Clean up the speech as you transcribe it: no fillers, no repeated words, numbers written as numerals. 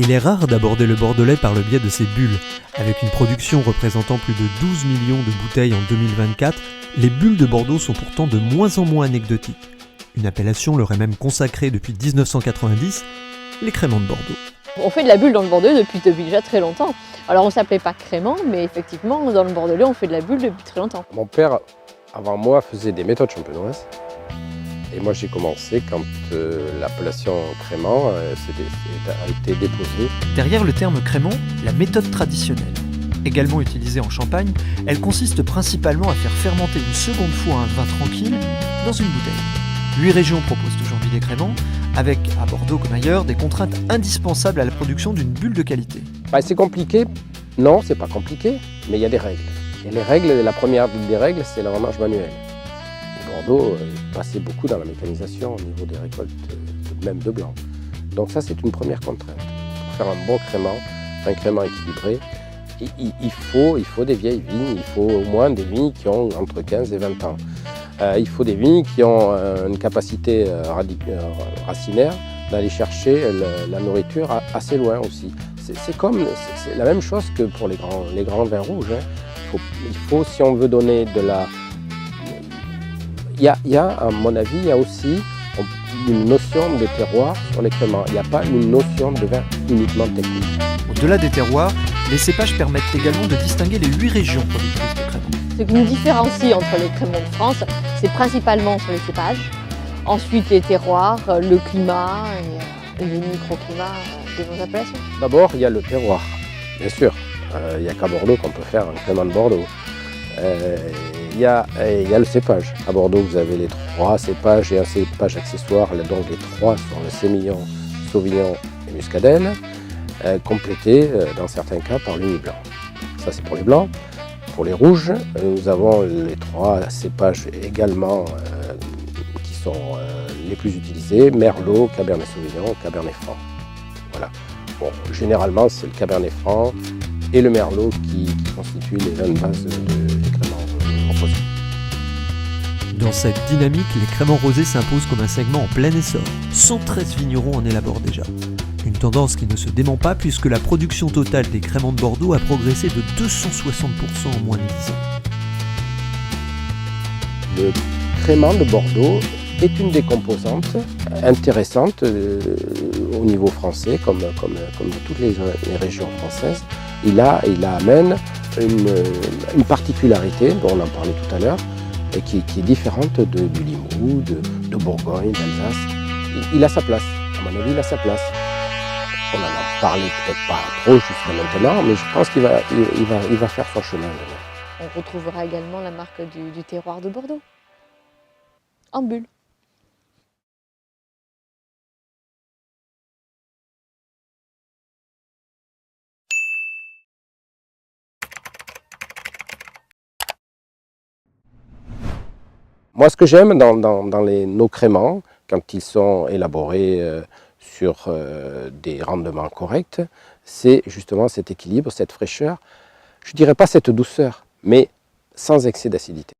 Il est rare d'aborder le Bordelais par le biais de ses bulles. Avec une production représentant plus de 12 millions de bouteilles en 2024, les bulles de Bordeaux sont pourtant de moins en moins anecdotiques. Une appellation leur est même consacrée depuis 1990, les créments de Bordeaux. On fait de la bulle dans le Bordelais depuis déjà très longtemps. Alors on ne s'appelait pas crément, mais effectivement dans le Bordelais on fait de la bulle depuis très longtemps. Mon père, avant moi, faisait des méthodes champenoises. Et moi j'ai commencé quand l'appellation crément a été déposée. Derrière le terme crément, la méthode traditionnelle. Également utilisée en Champagne, elle consiste principalement à faire fermenter une seconde fois un vin tranquille dans une bouteille. 8 régions proposent aujourd'hui des créments, avec, à Bordeaux comme ailleurs, des contraintes indispensables à la production d'une bulle de qualité. C'est compliqué? Non, c'est pas compliqué, mais il y a des règles. Et les règles, la première des règles, c'est le remâche manuel. Bordeaux passait beaucoup dans la mécanisation au niveau des récoltes, même de blanc. Donc ça, c'est une première contrainte. Pour faire un bon crément, un crément équilibré, il faut des vieilles vignes, il faut au moins des vignes qui ont entre 15 et 20 ans. Il faut des vignes qui ont une capacité racinaire d'aller chercher la nourriture assez loin aussi. C'est la même chose que pour les grands vins rouges. Il faut, si on veut donner de la... à mon avis, il y a aussi une notion de terroir sur les créments. Il n'y a pas une notion de vin uniquement technique. Au-delà des terroirs, les cépages permettent également de distinguer les 8 régions productrices de créments. Ce qui nous différencie entre les créments de France, c'est principalement sur les cépages, ensuite les terroirs, le climat et les microclimats de nos appellations. D'abord, il y a le terroir, bien sûr. Il n'y a qu'à Bordeaux qu'on peut faire un crément de Bordeaux. Il y a le cépage. À Bordeaux, vous avez les 3 cépages et un cépage accessoire. Donc les 3 sont le sémillon, sauvignon et muscadelle, complétés dans certains cas par l'uni blanc. Ça, c'est pour les blancs. Pour les rouges, nous avons les 3 cépages également qui sont les plus utilisés, Merlot, Cabernet Sauvignon, Cabernet Franc. Voilà. Bon, généralement, c'est le Cabernet Franc et le Merlot qui constituent les vins de base des créments proposés. Dans cette dynamique, les créments rosés s'imposent comme un segment en plein essor. 113 vignerons en élaborent déjà. Une tendance qui ne se dément pas puisque la production totale des créments de Bordeaux a progressé de 260% en moins de 10 ans. Le crément de Bordeaux est une des composantes intéressantes au niveau français, comme de toutes les régions françaises. Il amène une particularité, dont on en parlait tout à l'heure, et qui est différente du Limoux, de Bourgogne, d'Alsace. Il a sa place, à mon avis, il a sa place. On en a parlé peut-être pas trop jusqu'à maintenant, mais je pense qu'il va faire son chemin. On retrouvera également la marque du terroir de Bordeaux, en bulle. Moi, ce que j'aime dans nos créments, quand ils sont élaborés sur des rendements corrects, c'est justement cet équilibre, cette fraîcheur, je ne dirais pas cette douceur, mais sans excès d'acidité.